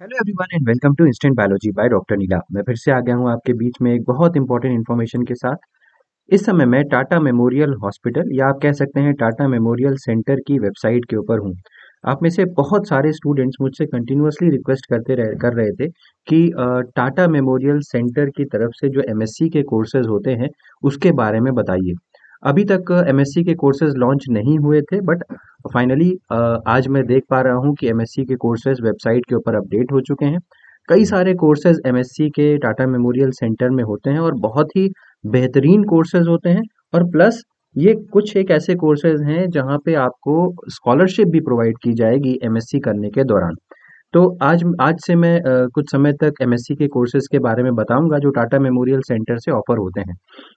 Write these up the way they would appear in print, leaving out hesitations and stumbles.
Hello everyone and welcome to instant biology by doctor Neela. मैं फिर से आ गया हूँ आपके बीच में एक बहुत इंपॉर्टेंट इन्फॉर्मेशन के साथ। इस समय मैं टाटा मेमोरियल हॉस्पिटल या आप कह सकते हैं टाटा मेमोरियल सेंटर की वेबसाइट के ऊपर हूँ। आप में से बहुत सारे स्टूडेंट्स मुझसे कंटिन्यूअसली रिक्वेस्ट कर रहे थे कि टाटा मेमोरियल सेंटर की तरफ से जो एमएससी के कोर्सेज होते हैं उसके बारे में बताइए। अभी तक एमएससी के कोर्सेज लॉन्च नहीं हुए थे, बट फाइनली आज मैं देख पा रहा हूँ कि एमएससी के कोर्सेज वेबसाइट के ऊपर अपडेट हो चुके हैं। कई सारे कोर्सेज एमएससी के टाटा मेमोरियल सेंटर में होते हैं और बहुत ही बेहतरीन कोर्सेज होते हैं। और प्लस ये कुछ एक ऐसे कोर्सेज हैं जहाँ पे आपको स्कॉलरशिप भी प्रोवाइड की जाएगी एमएससी करने के दौरान। तो आज आज से मैं कुछ समय तक एमएससी के कोर्सेज के बारे में बताऊंगा जो टाटा मेमोरियल सेंटर से ऑफर होते हैं।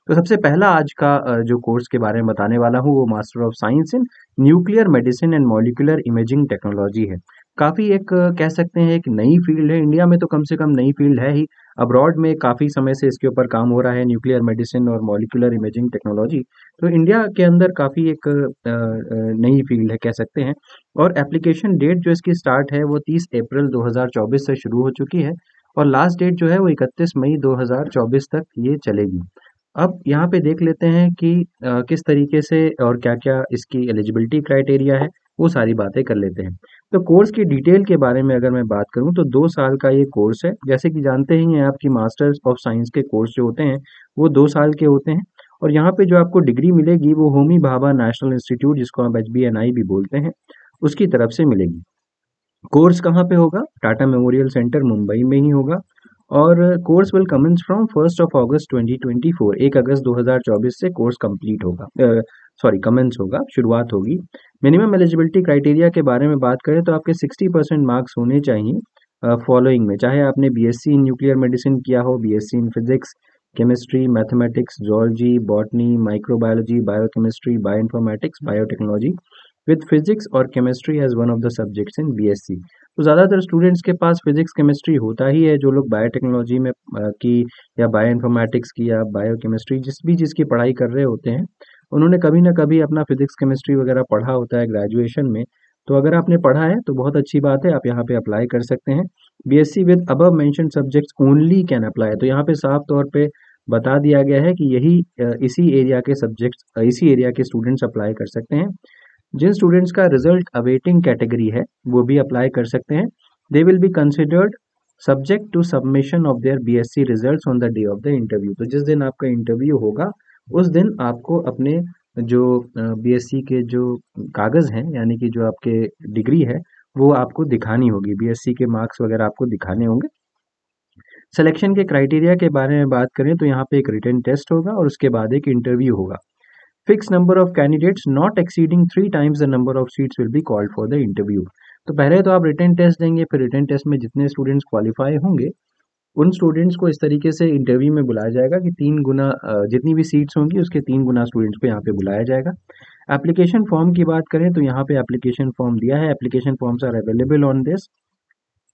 तो सबसे पहला आज का जो कोर्स के बारे में बताने वाला हूँ वो master of science in nuclear medicine and molecular imaging technology है। काफ़ी एक कह सकते हैं एक नई फील्ड है, इंडिया में तो कम से कम नई फील्ड है ही। अब्रॉड में काफ़ी समय से इसके ऊपर काम हो रहा है, न्यूक्लियर मेडिसिन और मॉलिक्यूलर इमेजिंग टेक्नोलॉजी। तो इंडिया के अंदर काफ़ी एक नई फील्ड है कह सकते हैं। और एप्लीकेशन डेट जो इसकी स्टार्ट है वो 30 अप्रैल 2024 से शुरू हो चुकी है और लास्ट डेट जो है वो 31 मई 2024 तक ये चलेगी। अब यहाँ पे देख लेते हैं कि किस तरीके से और क्या-क्या इसकी एलिजिबिलिटी क्राइटेरिया है, वो सारी बातें कर लेते हैं। तो कोर्स की डिटेल के बारे में अगर मैं बात करूँ तो 2 साल का ये कोर्स है। जैसे कि जानते ही हैं आप कि मास्टर्स ऑफ साइंस के कोर्स जो होते हैं, वो 2 साल के होते हैं। और यहाँ पे जो आपको डिग्री मिलेगी वो होमी भाभा नेशनल इंस्टीट्यूट, जिसको आप एचबीएनआई भी बोलते हैं, उसकी तरफ से मिलेगी। कोर्स कहाँ पे होगा? टाटा मेमोरियल सेंटर मुंबई में ही होगा। और कोर्स विल कमेंस फ्रॉम 1 अगस्त 2024, 1 अगस्त 2024 से कोर्स कंप्लीट होगा, सॉरी कमेंस होगा, शुरुआत होगी। मिनिमम एलिजिबिलिटी क्राइटेरिया के बारे में बात करें तो आपके 60% मार्क्स होने चाहिए फॉलोइंग में, चाहे आपने बीएससी इन न्यूक्लियर मेडिसिन किया हो, BSc in physics, chemistry, mathematics, zoology, botany, microbiology, biochemistry, bioinformatics, biotechnology with physics और chemistry as one of the subjects in BSc. तो ज़्यादातर स्टूडेंट्स के पास फिजिक्स केमिस्ट्री होता ही है, जो लोग बायोटेक्नोलॉजी में की या बायोइन्फॉर्मेटिक्स की या बायोकेमिस्ट्री जिस भी चीज़ की पढ़ाई कर रहे होते हैं, उन्होंने कभी ना कभी अपना फिजिक्स केमिस्ट्री वगैरह पढ़ा होता है ग्रेजुएशन में। तो अगर आपने पढ़ा है तो बहुत अच्छी बात है, आप यहाँ पे अप्लाई कर सकते हैं। BSc with above mention subjects only can apply. तो यहाँ पे साफ तौर पे बता दिया गया है कि यही इसी एरिया के सब्जेक्ट्स, इसी एरिया के स्टूडेंट्स अप्लाई कर सकते हैं। जिन स्टूडेंट्स का रिजल्ट अवेटिंग कैटेगरी है वो भी अप्लाई कर सकते हैं। They will be considered subject to submission of their BSc results on the day of the interview. तो जिस दिन आपका इंटरव्यू होगा उस दिन आपको अपने जो बीएससी के जो कागज़ हैं, यानी कि जो आपके डिग्री है, वो आपको दिखानी होगी, बीएससी के मार्क्स वगैरह आपको दिखाने होंगे। सिलेक्शन के क्राइटेरिया के बारे में बात करें तो यहाँ पे एक रिटन टेस्ट होगा और उसके बाद एक इंटरव्यू होगा। Fixed number of candidates not exceeding 3 times the number of seats will be called for the interview। तो पहले तो आप रिटन टेस्ट देंगे, फिर रिटन टेस्ट में जितने स्टूडेंट्स क्वालिफाई होंगे उन स्टूडेंट्स को इस तरीके से इंटरव्यू में बुलाया जाएगा कि 3 गुना जितनी भी सीट्स होंगी उसके 3 गुना स्टूडेंट्स को यहाँ पे बुलाया जाएगा। एप्लीकेशन फॉर्म की बात करें तो यहाँ पे एप्लीकेशन फॉर्म दिया है, application forms are available on this.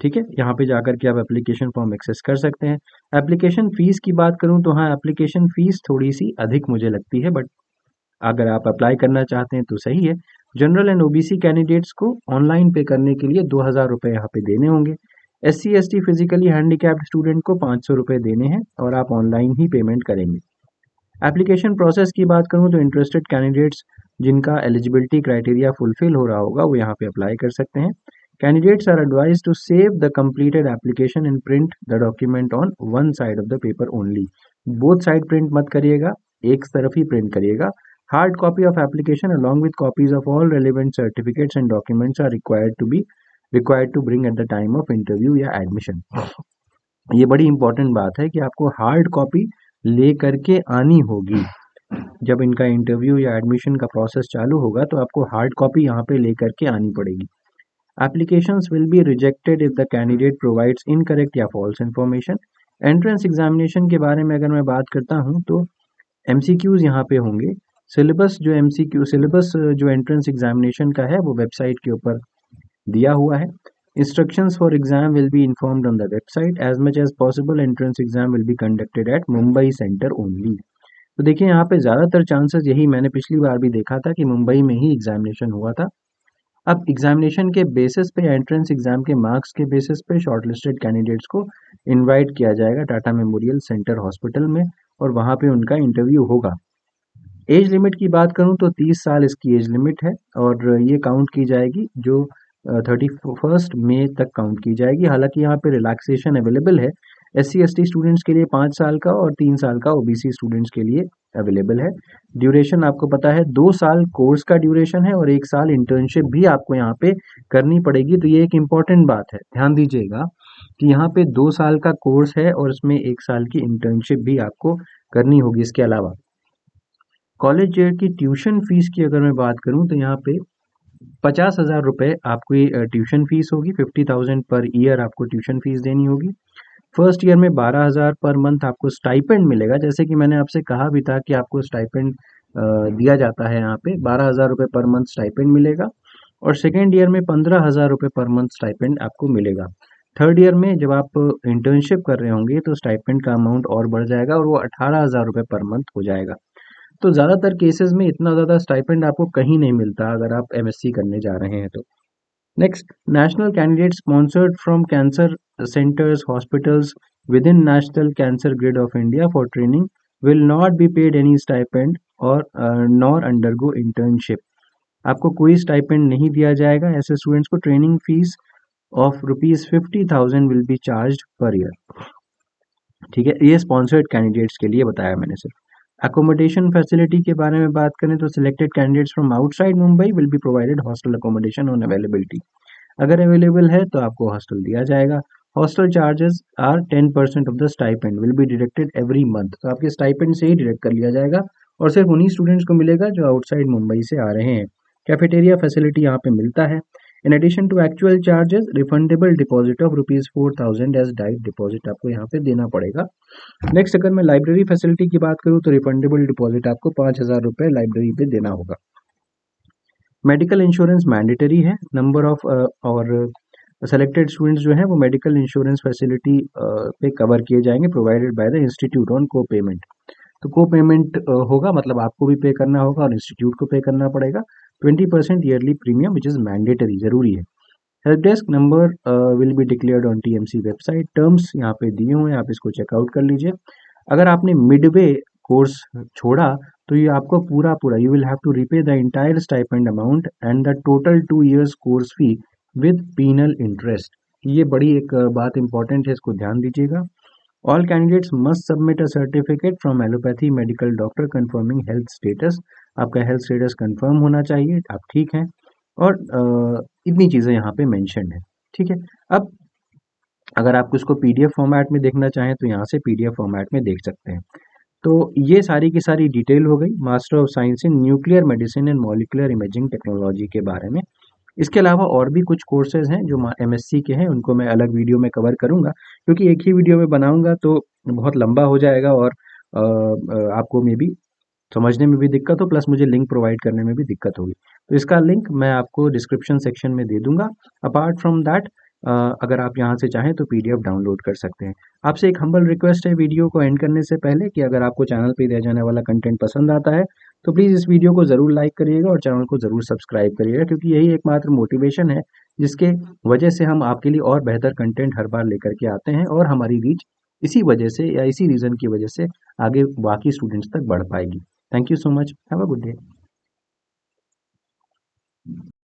ठीक है, यहाँ पे जाकर के आप एप्लीकेशन फॉर्म एक्सेस कर सकते हैं। एप्लीकेशन फीस की बात करूँ तो हाँ, एप्लीकेशन फीस थोड़ी सी अधिक मुझे लगती है, बट अगर आप अप्लाई करना चाहते हैं तो सही है। जनरल एंड ओबीसी कैंडिडेट्स को ऑनलाइन पे करने के लिए 2,000 रुपये यहाँ पे देने होंगे। SC ST physically handicapped student को 500 रुपये देने हैं और आप ऑनलाइन ही पेमेंट करेंगे। एप्लीकेशन प्रोसेस की बात करूँ तो इंटरेस्टेड कैंडिडेट्स जिनका एलिजिबिलिटी क्राइटेरिया फुलफिल हो रहा होगा वो यहाँ पे अप्लाई कर सकते हैं। Candidates are advised to save the completed application and print the document on one side of the paper only. Both side print मत करिएगा, एक तरफ ही प्रिंट करिएगा। Hard copy of application along with copies of all relevant certificates and documents are required to bring at the time of interview या admission. ये बड़ी important बात है कि आपको हार्ड कॉपी ले करके आनी होगी। जब इनका इंटरव्यू या एडमिशन का प्रोसेस चालू होगा तो आपको हार्ड कॉपी यहाँ पे ले करके आनी पड़ेगी। Applications will be rejected if the candidate provides incorrect या फॉल्स इन्फॉर्मेशन। एंट्रेंस एग्जामिनेशन के बारे में अगर मैं बात करता हूँ तो एमसीक्यूज यहाँ पे होंगे। सिलेबस जो एंट्रेंस एग्जामिनेशन का है वो वेबसाइट के ऊपर दिया हुआ है। Instructions for exam will be informed on the website. As much as possible entrance exam will be conducted at Mumbai centre only. तो देखिए यहाँ पे ज़्यादातर चांसेस, यही मैंने पिछली बार भी देखा था कि मुंबई में ही एग्जामिनेशन हुआ था। अब एग्जामिनेशन के बेसिस पे, एंट्रेंस एग्जाम के मार्क्स के बेसिस पे शॉर्टलिस्टेड कैंडिडेट्स को इनवाइट किया जाएगा टाटा मेमोरियल सेंटर हॉस्पिटल में, और वहाँ पे उनका इंटरव्यू होगा। एज लिमिट की बात करूँ तो 30 साल इसकी एज लिमिट है, और ये काउंट की जाएगी जो 31 मई तक काउंट की जाएगी। हालांकि यहाँ पे रिलैक्सेशन अवेलेबल है, SC ST स्टूडेंट्स के लिए 5 साल का और 3 साल का OBC स्टूडेंट्स के लिए अवेलेबल है। ड्यूरेशन आपको पता है, 2 साल कोर्स का ड्यूरेशन है और 1 साल इंटर्नशिप भी आपको यहाँ पे करनी पड़ेगी। तो ये एक इम्पॉर्टेंट बात है, ध्यान दीजिएगा कि यहाँ पे 2 साल का कोर्स है और इसमें 1 साल की इंटर्नशिप भी आपको करनी होगी। इसके अलावा कॉलेज की ट्यूशन फीस की अगर मैं बात करूँ तो यहाँ पे 50,000 रुपये आपकी ट्यूशन फीस होगी। 50,000 पर ईयर आपको ट्यूशन फीस देनी होगी। फर्स्ट ईयर में 12,000 पर मंथ आपको स्टाइपेंड मिलेगा, जैसे कि मैंने आपसे कहा भी था कि आपको स्टाइपेंड दिया जाता है। यहाँ पे 12,000 रुपये पर मंथ स्टाइपेंड मिलेगा। और सेकेंड ईयर में 15,000 रुपये पर मंथ स्टाइपेंड आपको मिलेगा। थर्ड ईयर में जब आप इंटर्नशिप कर रहे होंगे तो स्टाइपेंड का अमाउंट और बढ़ जाएगा और वो 18,000 रुपये पर मंथ हो जाएगा। तो ज़्यादातर केसेस में इतना ज़्यादा स्टाइपेंड आपको कहीं नहीं मिलता अगर आप MSc करने जा रहे हैं तो। Next, national candidates sponsored from cancer centers, hospitals within National Cancer Grid of India for training will not be paid any stipend or nor undergo internship. आपको कोई स्टाइपेंड नहीं दिया जाएगा। ऐसे स्टूडेंट्स को training fees of ₹50,000 will be charge per year. ठीक है, ये स्पॉन्सर्ड कैंडिडेट्स के लिए बताया मैंने सिर्फ। अकोमोडेशन फैसिलिटी के बारे में बात करें तो selected candidates from outside Mumbai will be provided hostel accommodation on availability. अगर अवेलेबल है तो आपको हॉस्टल दिया जाएगा। Hostel charges are 10% of the stipend will be deducted every month. तो आपके स्टाइपेंड से ही डिडक्ट कर लिया जाएगा और सिर्फ उन्हीं स्टूडेंट्स को मिलेगा जो आउटसाइड मुंबई से आ रहे हैं। कैफेटेरिया फैसिलिटी यहाँ पे मिलता है। In addition to actual charges, refundable deposit of ₹4,000 as diet deposit आपको यहाँ पे देना पड़ेगा। नेक्स्ट, अगर मैं लाइब्रेरी फैसिलिटी की बात करूँ तो रिफंडेबल डिपॉजिट आपको ₹5,000 लाइब्रेरी पे देना होगा। मेडिकल इंश्योरेंस मैंडेटरी है। नंबर ऑफ और सेलेक्टेड स्टूडेंट्स जो हैं वो मेडिकल इंश्योरेंस फैसिलिटी पे कवर किए जाएंगे, provided by the institute on को पेमेंट। तो को पेमेंट होगा, मतलब आपको भी पे करना होगा और इंस्टीट्यूट को पे करना पड़ेगा। 20% yearly premium which is mandatory, जरूरी है। Help desk number will be declared on TMC website. Terms यहाँ पे दिए हुए हैं, आप इसको चेकआउट कर लीजिए। अगर आपने मिडवे कोर्स छोड़ा तो ये आपको पूरा पूरा you will have to repay the entire stipend amount and the total 2 years course fee with penal interest. ये बड़ी एक बात इंपॉर्टेंट है, इसको ध्यान दीजिएगा। All candidates must submit a certificate from allopathy medical doctor confirming health status. आपका health status confirm होना चाहिए, आप ठीक हैं। और इतनी चीज़ें यहाँ पे मेंशन है। ठीक है, अब अगर आप इसको PDF फॉर्मेट में देखना चाहें तो यहाँ से PDF फॉर्मेट में देख सकते हैं। तो ये सारी की सारी डिटेल हो गई master of science in nuclear medicine and molecular imaging technology के बारे में। इसके अलावा और भी कुछ कोर्सेज हैं जो MSc के हैं, उनको मैं अलग वीडियो में कवर करूंगा, क्योंकि एक ही वीडियो में बनाऊंगा तो बहुत लंबा हो जाएगा और आपको मे भी समझने में भी दिक्कत हो, प्लस मुझे लिंक प्रोवाइड करने में भी दिक्कत होगी। तो इसका लिंक मैं आपको डिस्क्रिप्शन सेक्शन में दे दूंगा। अपार्ट फ्रॉम दैट, अगर आप यहाँ से चाहें तो PDF डाउनलोड कर सकते हैं। आपसे एक हम्बल रिक्वेस्ट है वीडियो को एंड करने से पहले कि अगर आपको चैनल पे दिया जाने वाला कंटेंट पसंद आता है तो प्लीज़ इस वीडियो को ज़रूर लाइक करिएगा और चैनल को ज़रूर सब्सक्राइब करिएगा, क्योंकि यही एकमात्र मोटिवेशन है जिसके वजह से हम आपके लिए और बेहतर कंटेंट हर बार लेकर के आते हैं, और हमारी रीच इसी वजह से या इसी रीज़न की वजह से आगे बाकी स्टूडेंट्स तक बढ़ पाएगी। Thank you so much. Have a good day.